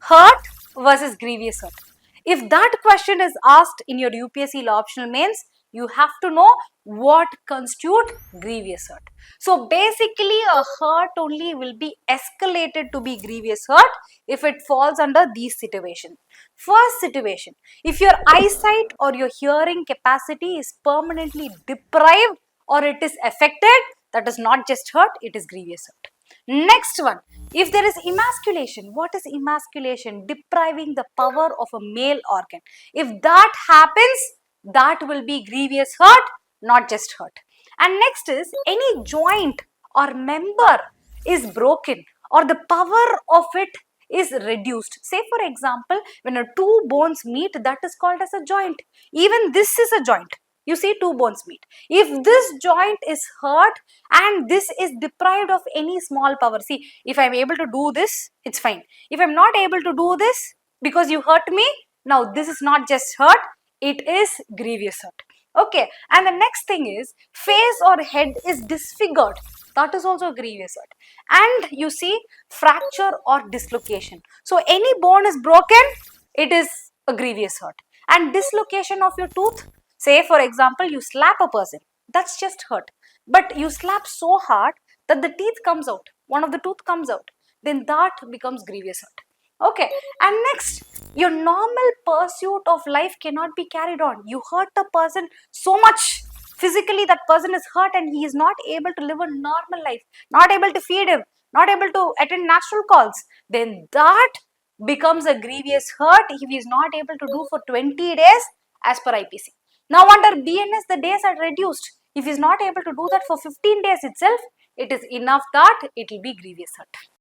hurt versus grievous hurt. If that question is asked in your UPSC law optional mains, you have to know what constitute grievous hurt. So basically a hurt only will be escalated to be grievous hurt if it falls under these situations. First situation, if your eyesight or your hearing capacity is permanently deprived or it is affected, that is not just hurt, it is grievous hurt. Next one, if there is emasculation, what is emasculation? Depriving the power of a male organ. If that happens, that will be grievous hurt, not just hurt. And next is any joint or member is broken or the power of it is reduced. Say for example, when two bones meet, that is called as a joint. Even this is a joint. You see, two bones meet. If this joint is hurt and this is deprived of any small power, see, if I am able to do this, it's fine. If I am not able to do this because you hurt me, now this is not just hurt, it is grievous hurt. Okay, and the next thing is face or head is disfigured. That is also grievous hurt. And you see, fracture or dislocation. So any bone is broken, it is a grievous hurt. And dislocation of your tooth, say for example, you slap a person, that's just hurt. But you slap so hard that the teeth comes out, one of the tooth comes out, then that becomes grievous hurt. Okay, and next, your normal pursuit of life cannot be carried on. You hurt a person so much, physically that person is hurt and he is not able to live a normal life, not able to feed him, not able to attend natural calls, then that becomes a grievous hurt if he is not able to do for 20 days as per IPC. Now under BNS, the days are reduced. If he is not able to do that for 15 days itself, it is enough that it will be grievous hurt.